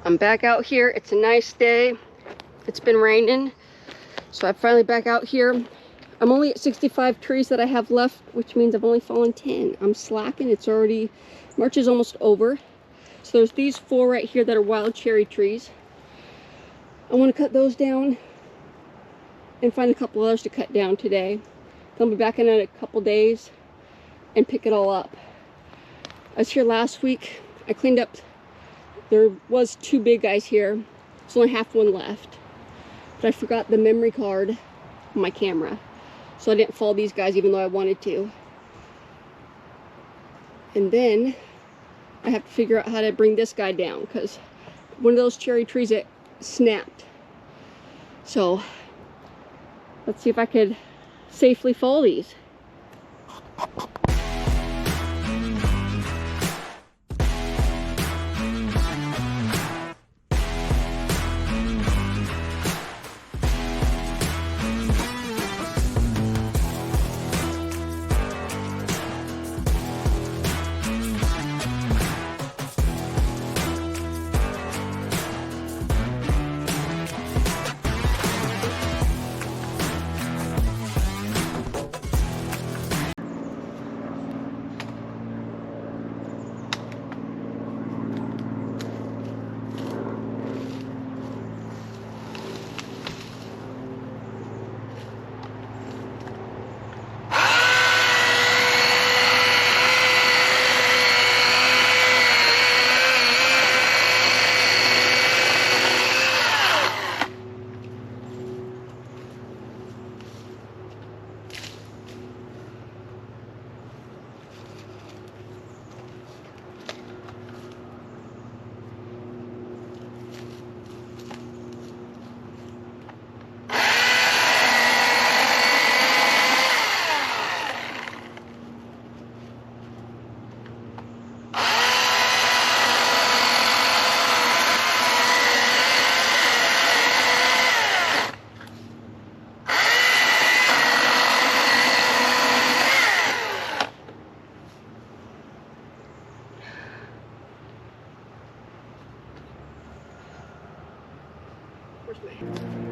I'm back out here. It's a nice day. It's been raining, so I'm finally back out here. I'm only at 65 trees that I have left, which means I've only fallen 10. I'm slacking. It's already, March is almost over. So there's these 4 right here that are wild cherry trees. I want to cut those down and find a couple others to cut down today. I'll be back in a couple days and pick it all up. I was here last week. I cleaned up. There was 2 big guys here. There's only half one left. But I forgot the memory card on my camera. So I didn't follow these guys even though I wanted to. And then I have to figure out how to bring this guy down because one of those cherry trees that snapped. So let's see if I could safely follow these. Where's my hand?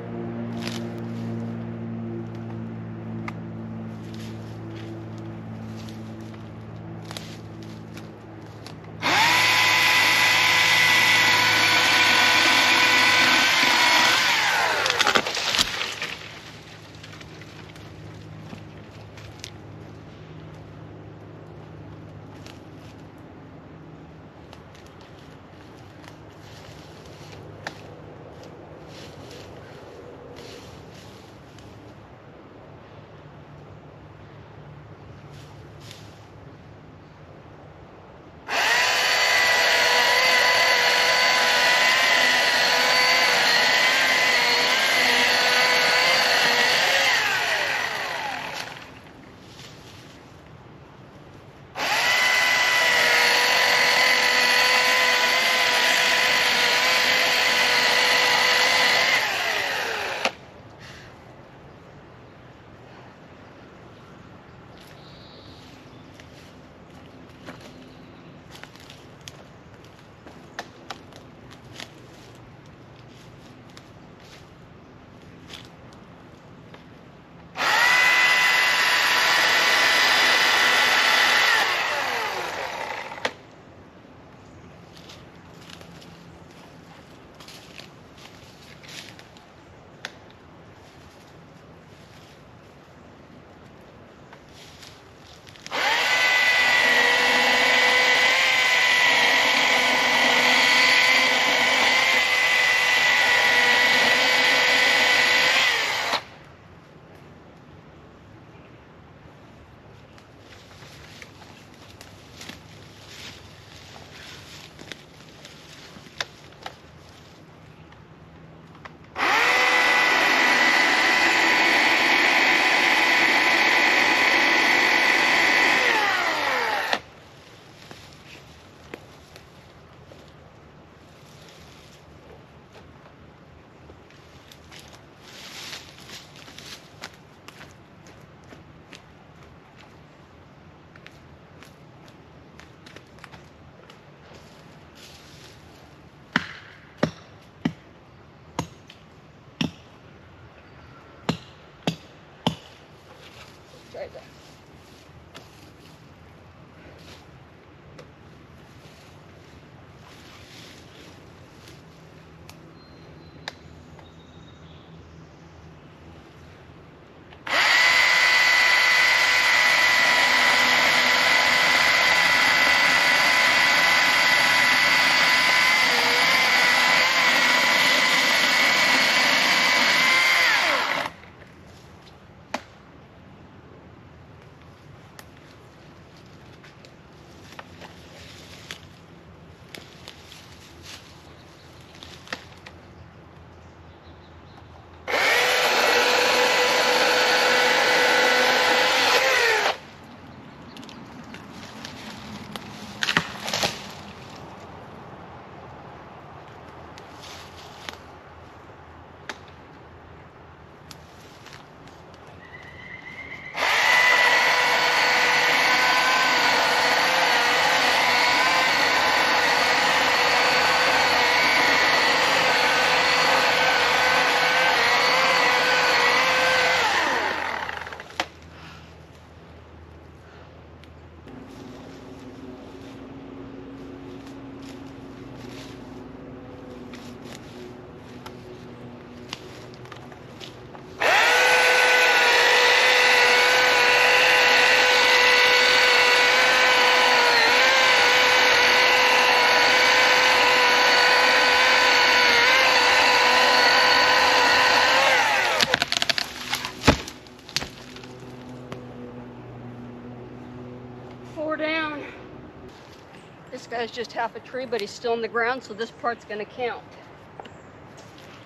just half a tree, but he's still in the ground, so this part's gonna count.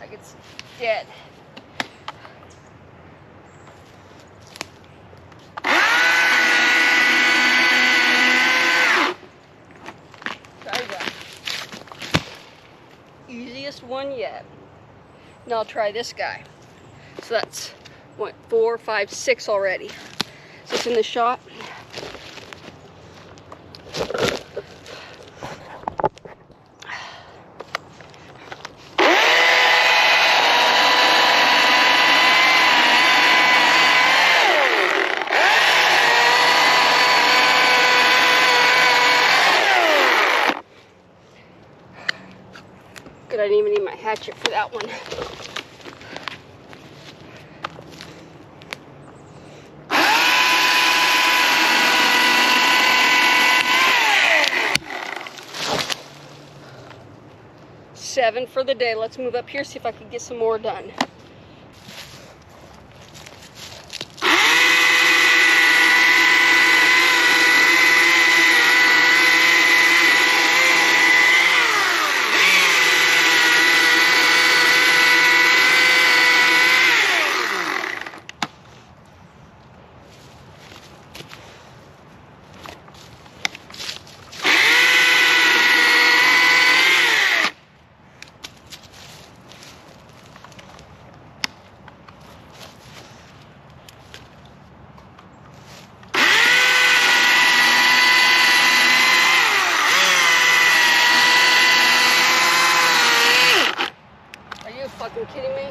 Like it's dead. Try that. Easiest one yet. Now I'll try this guy. So that's what, 4, 5, 6 already. Is this in the shot? Good, I didn't even need my hatchet for that one. Seven for the day. Let's move up here, see if I can get some more done. Fucking kidding me?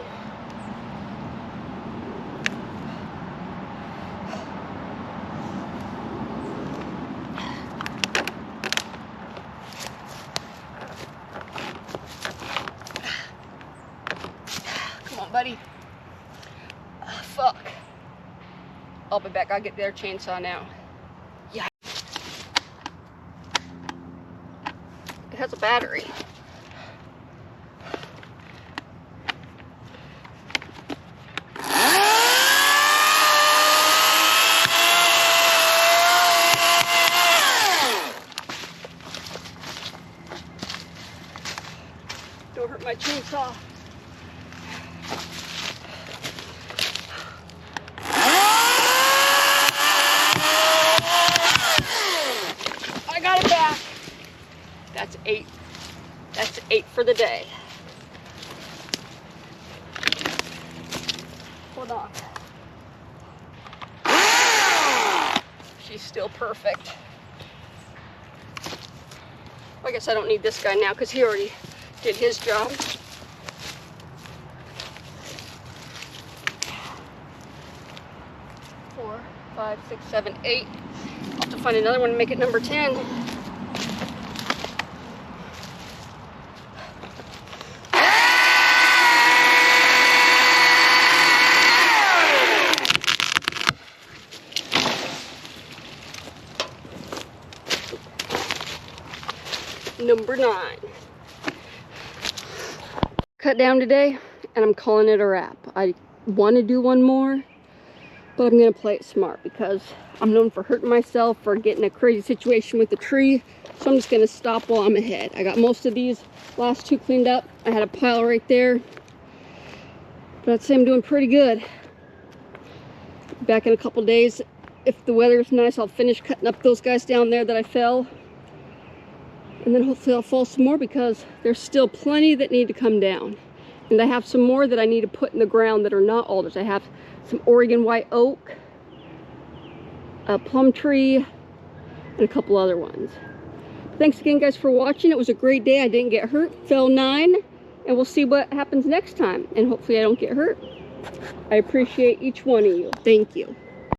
Come on, buddy. Fuck. I'll be back. I'll get their chainsaw now. Yeah. It has a battery. Don't hurt my chainsaw. I got it back. That's 8. That's 8 for the day. Hold on. She's still perfect. I guess I don't need this guy now because he already did his job. Four, 5, 6, 7, 8. I'll have to find another one and make it number 10. Number 9. Cut down today, and I'm calling it a wrap. I want to do one more, but I'm going to play it smart because I'm known for hurting myself, for getting a crazy situation with the tree. So I'm just going to stop while I'm ahead. I got most of these last 2 cleaned up. I had a pile right there, but I'd say I'm doing pretty good. Back in a couple days, if the weather's nice, I'll finish cutting up those guys down there that I fell. And then hopefully I'll fall some more because there's still plenty that need to come down. And I have some more that I need to put in the ground that are not alders. I have some Oregon white oak, a plum tree, and a couple other ones. Thanks again, guys, for watching. It was a great day. I didn't get hurt. Fell 9. And we'll see what happens next time. And hopefully I don't get hurt. I appreciate each one of you. Thank you.